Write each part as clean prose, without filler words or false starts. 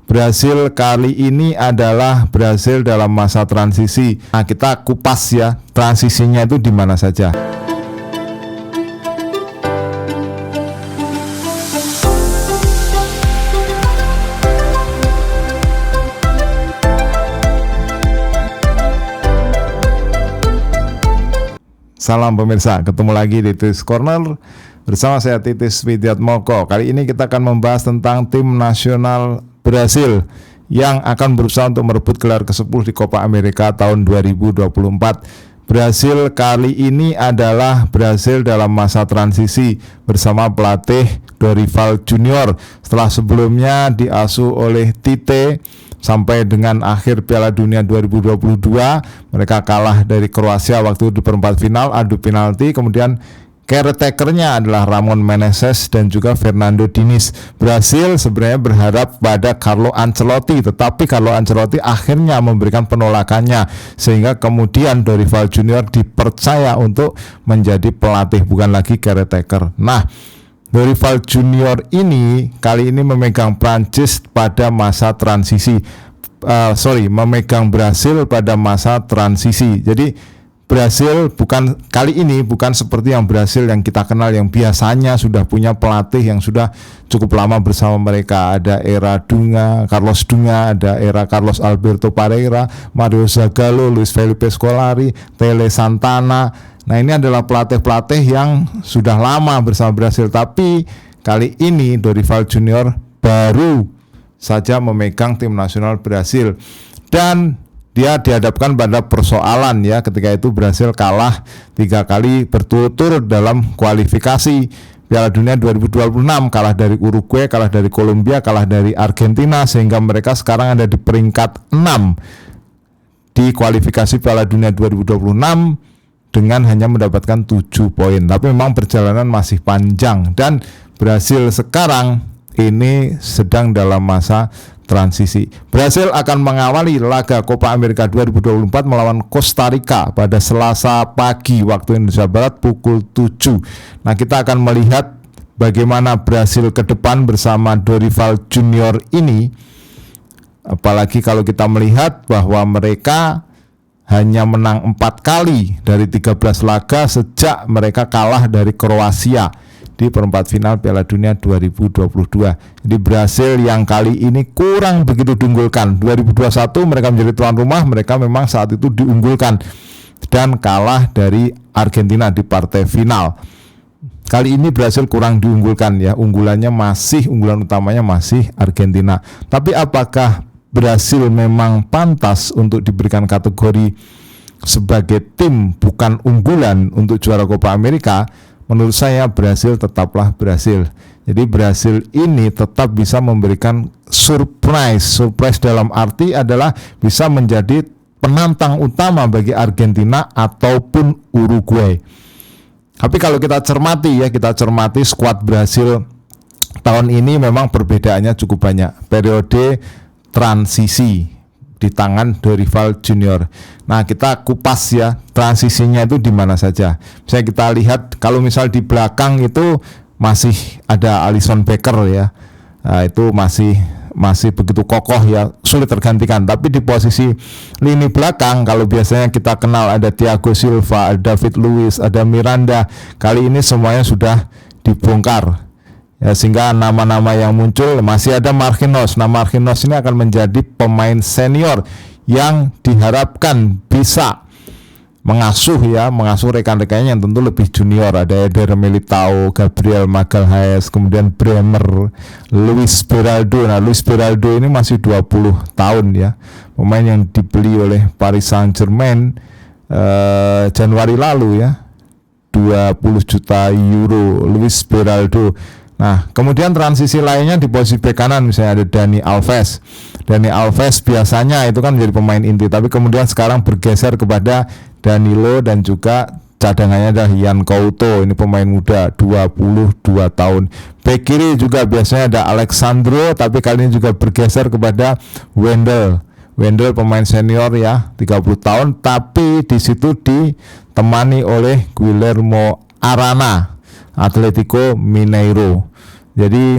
Brasil kali ini adalah Brasil dalam masa transisi. Nah, kita kupas ya, transisinya itu di mana saja. Salam pemirsa, ketemu lagi di Titis Corner bersama saya Titis Widiatmoko. Kali ini kita akan membahas tentang tim nasional Brasil yang akan berusaha untuk merebut gelar ke-10 di Copa America tahun 2024. Brasil kali ini adalah Brasil dalam masa transisi bersama pelatih Dorival Junior setelah sebelumnya diasuh oleh Tite. Sampai dengan akhir Piala Dunia 2022 mereka kalah dari Kroasia waktu di perempat final adu penalti. Kemudian caretakernya adalah Ramon Menezes dan juga Fernando Diniz. Brasil sebenarnya berharap pada Carlo Ancelotti, tetapi Carlo Ancelotti akhirnya memberikan penolakannya sehingga kemudian Dorival Junior dipercaya untuk menjadi pelatih, bukan lagi caretaker. Nah, Dorival Junior ini kali ini memegang Prancis pada masa transisi, memegang Brasil pada masa transisi. Jadi Brasil kali ini bukan seperti yang Brasil yang kita kenal, yang biasanya sudah punya pelatih yang sudah cukup lama bersama mereka. Ada era Carlos Dunga, ada era Carlos Alberto Parreira, Mario Zagallo, Luis Felipe Scolari, Tele Santana. Nah, ini adalah pelatih-pelatih yang sudah lama bersama Brasil, tapi kali ini Dorival Junior baru saja memegang tim nasional Brasil dan dia dihadapkan pada persoalan ya, ketika itu Brasil kalah 3 kali berturut-turut dalam kualifikasi Piala Dunia 2026, kalah dari Uruguay, kalah dari Kolombia, kalah dari Argentina, sehingga mereka sekarang ada di peringkat 6 di kualifikasi Piala Dunia 2026 dengan hanya mendapatkan 7 poin. Tapi memang perjalanan masih panjang dan Brasil sekarang ini sedang dalam masa transisi. Brasil akan mengawali laga Copa America 2024 melawan Costa Rica pada Selasa pagi waktu Indonesia Barat pukul 7. Nah, kita akan melihat bagaimana Brasil ke depan bersama Dorival Junior ini. Apalagi kalau kita melihat bahwa mereka hanya menang 4 kali dari 13 laga sejak mereka kalah dari Kroasia di perempat final Piala Dunia 2022. Jadi Brasil yang kali ini kurang begitu diunggulkan. 2021 mereka menjadi tuan rumah, mereka memang saat itu diunggulkan dan kalah dari Argentina di partai final. Kali ini Brasil kurang diunggulkan ya, unggulan utamanya masih Argentina. Tapi apakah Brasil memang pantas untuk diberikan kategori sebagai tim bukan unggulan untuk juara Copa America? Menurut saya Brasil tetaplah Brasil. Jadi Brasil ini tetap bisa memberikan surprise dalam arti adalah bisa menjadi penantang utama bagi Argentina ataupun Uruguay. Tapi kalau kita cermati skuad Brasil tahun ini memang perbedaannya cukup banyak. Periode transisi di tangan Dorival Junior. Nah, kita kupas ya, transisinya itu di mana saja. Misalnya kita lihat kalau misal di belakang itu masih ada Alisson Becker ya. Nah, itu masih begitu kokoh ya, sulit tergantikan. Tapi di posisi lini belakang kalau biasanya kita kenal ada Thiago Silva, ada David Luiz, ada Miranda, kali ini semuanya sudah dibongkar. Ya, sehingga nama-nama yang muncul masih ada Marquinhos. Nah, Marquinhos ini akan menjadi pemain senior yang diharapkan bisa mengasuh rekan-rekannya yang tentu lebih junior. Ada Eder Militao, Gabriel Magalhaes, kemudian Bremer, Luis Beraldo. Nah, Luis Beraldo ini masih 20 tahun ya, pemain yang dibeli oleh Paris Saint-Germain Januari lalu ya, 20 juta euro Luis Beraldo. Nah, kemudian transisi lainnya di posisi bek kanan misalnya ada Dani Alves. Dani Alves biasanya itu kan menjadi pemain inti, tapi kemudian sekarang bergeser kepada Danilo dan juga cadangannya ada Yan Couto. Ini pemain muda 22 tahun. Bek kiri juga biasanya ada Alexandro, tapi kali ini juga bergeser kepada Wendel. Wendel pemain senior ya, 30 tahun, tapi di situ ditemani oleh Guillermo Arana, Atletico Mineiro. Jadi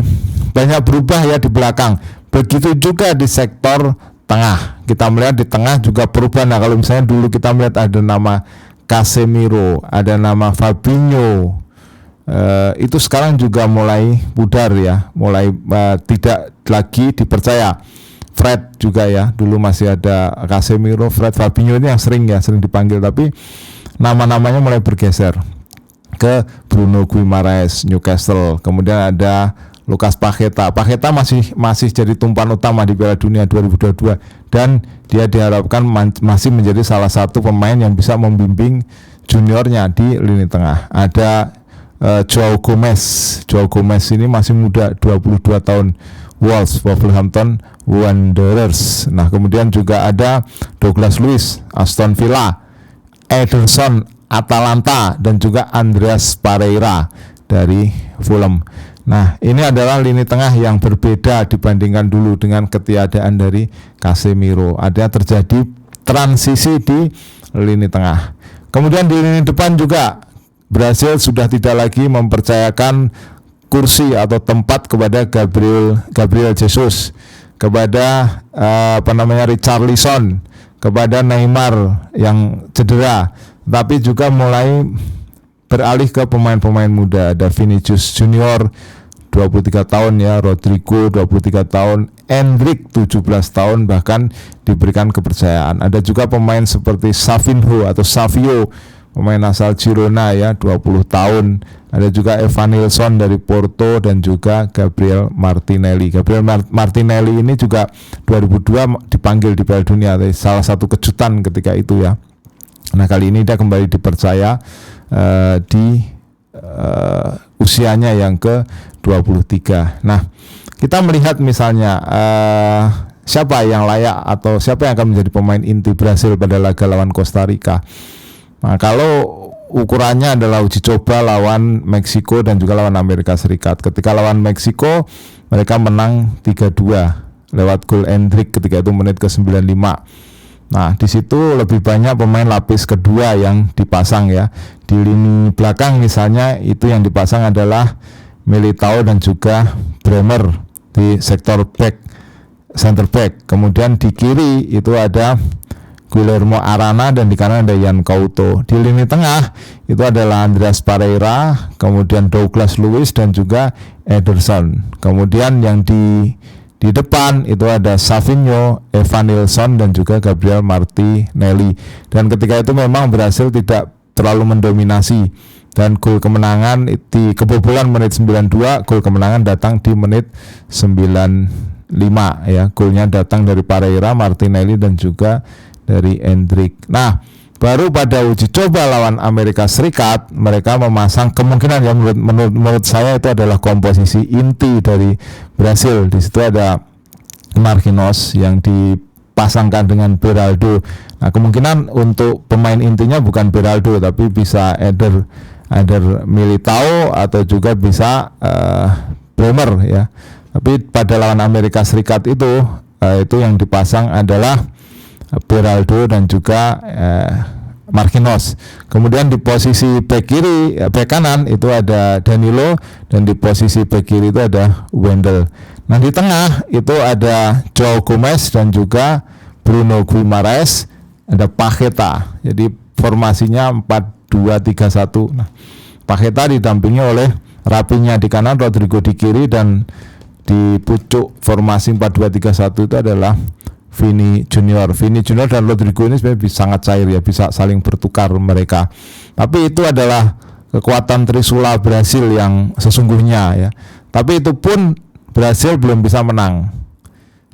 banyak berubah ya di belakang. Begitu juga di sektor tengah. Kita melihat di tengah juga perubahan. Nah, kalau misalnya dulu kita melihat ada nama Casemiro, ada nama Fabinho, itu sekarang juga mulai pudar ya, mulai tidak lagi dipercaya. Fred juga ya, dulu masih ada Casemiro, Fred, Fabinho ini yang sering dipanggil, tapi nama-namanya mulai bergeser ke Bruno Guimaraes Newcastle. Kemudian ada Lucas Paqueta. Paqueta masih jadi tumpuan utama di Piala Dunia 2022 dan dia diharapkan masih menjadi salah satu pemain yang bisa membimbing juniornya di lini tengah. Ada Joao Gomez ini masih muda, 22 tahun, Wolverhampton Wanderers. Nah, kemudian juga ada Douglas Luiz, Aston Villa, Ederson, Atalanta, dan juga Andreas Pereira dari Fulham. Nah, ini adalah lini tengah yang berbeda dibandingkan dulu dengan ketiadaan dari Casemiro. Ada terjadi transisi di lini tengah. Kemudian di lini depan juga Brasil sudah tidak lagi mempercayakan kursi atau tempat kepada Gabriel Jesus, kepada Richarlison, kepada Neymar yang cedera, tapi juga mulai beralih ke pemain-pemain muda. Ada Vinicius Junior 23 tahun ya, Rodrigo 23 tahun, Endrick 17 tahun bahkan diberikan kepercayaan. Ada juga pemain seperti Savio, pemain asal Girona ya, 20 tahun. Ada juga Evanilson dari Porto dan juga Gabriel Martinelli. Martinelli ini juga 2002 dipanggil di Piala Dunia, salah satu kejutan ketika itu ya. Nah, kali ini dia kembali dipercaya di usianya yang ke-23. Nah, kita melihat misalnya siapa yang layak atau siapa yang akan menjadi pemain inti Brasil pada laga lawan Costa Rica. Nah, kalau ukurannya adalah uji coba lawan Meksiko dan juga lawan Amerika Serikat. Ketika lawan Meksiko, mereka menang 3-2 lewat gol Endrick ketika itu menit ke-95. Nah, di situ lebih banyak pemain lapis kedua yang dipasang ya. Di lini belakang misalnya itu yang dipasang adalah Militao dan juga Bremer di sektor center back. Kemudian di kiri itu ada Guillermo Arana dan di kanan ada Yan Couto. Di lini tengah itu adalah Andreas Pereira, kemudian Douglas Luiz dan juga Ederson. Kemudian yang di depan itu ada Savio, Evanilson dan juga Gabriel Martinelli. Dan ketika itu memang Brasil tidak terlalu mendominasi dan gol kemenangan di kebobolan menit 92, gol kemenangan datang di menit 95 ya. Golnya datang dari Pereira, Martinelli dan juga dari Endrick. Nah, baru pada uji coba lawan Amerika Serikat mereka memasang kemungkinan yang menurut saya itu adalah komposisi inti dari Brasil. Di situ ada Marquinhos yang dipasangkan dengan Beraldo. Nah, kemungkinan untuk pemain intinya bukan Beraldo tapi bisa Eder Militao atau juga bisa Bremer ya. Tapi pada lawan Amerika Serikat itu yang dipasang adalah Beraldo dan juga Marquinhos. Kemudian di posisi back kanan itu ada Danilo dan di posisi back kiri itu ada Wendel. Nah, di tengah itu ada Joao Gomez dan juga Bruno Guimaraes, ada Paqueta. Jadi formasinya 4-2-3-1. Nah, Paqueta didampingi oleh Rapinya di kanan, Rodrigo di kiri, dan di pucuk formasi 4-2-3-1 itu adalah Vini Junior dan Rodrigo ini sebenarnya sangat cair ya, bisa saling bertukar mereka. Tapi itu adalah kekuatan Trisula Brasil yang sesungguhnya ya. Tapi itu pun Brasil belum bisa menang.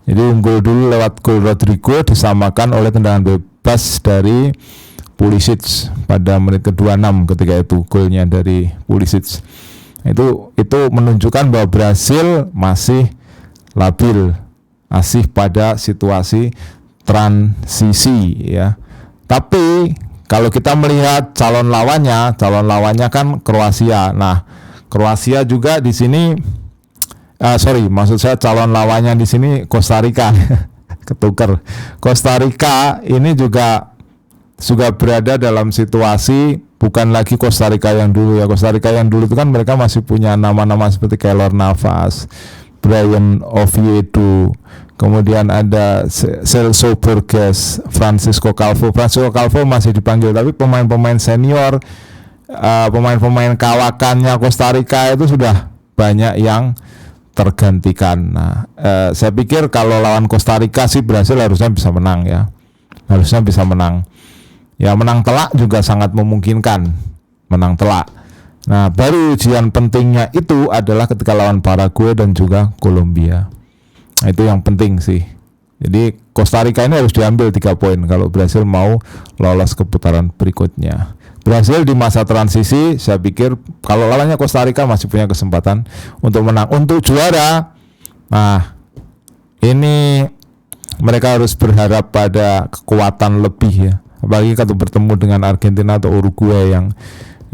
Jadi unggul dulu lewat gol Rodrigo disamakan oleh tendangan bebas dari Pulisic pada menit ke-26 ketika itu golnya dari Pulisic. Itu menunjukkan bahwa Brasil masih labil, masih pada situasi transisi ya. Tapi kalau kita melihat calon lawannya kan Kroasia. Nah, Kroasia juga di sini maksud saya calon lawannya di sini Costa Rica. Ketukar. Costa Rica ini juga berada dalam situasi bukan lagi Costa Rica yang dulu ya. Costa Rica yang dulu itu kan mereka masih punya nama-nama seperti Keylor Navas, Brian Oviedo, kemudian ada Celso Borges, Francisco Calvo masih dipanggil, tapi pemain-pemain senior, pemain-pemain kawakannya Costa Rica itu sudah banyak yang tergantikan. Nah, saya pikir kalau lawan Costa Rica sih Brasil harusnya bisa menang ya. Harusnya bisa menang. Ya, menang telak juga sangat memungkinkan. Menang telak. Nah, baru ujian pentingnya itu adalah ketika lawan Paraguay dan juga Kolombia. Nah, itu yang penting sih. Jadi Costa Rica ini harus diambil 3 poin kalau Brasil mau lolos ke putaran berikutnya. Brasil di masa transisi, saya pikir kalau lawannya Costa Rica masih punya kesempatan untuk menang. Untuk juara, nah ini mereka harus berharap pada kekuatan lebih ya. Apalagi kalau bertemu dengan Argentina atau Uruguay yang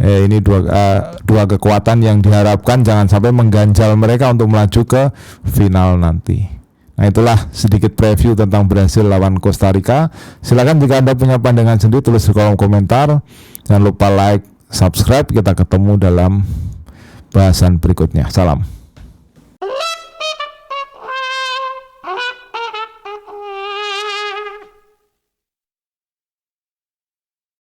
ini dua kekuatan yang diharapkan jangan sampai mengganjal mereka untuk melaju ke final nanti. Nah, itulah sedikit preview tentang Brasil lawan Costa Rica. Silakan jika Anda punya pandangan sendiri tulis di kolom komentar. Jangan lupa like, subscribe. Kita ketemu dalam bahasan berikutnya. Salam.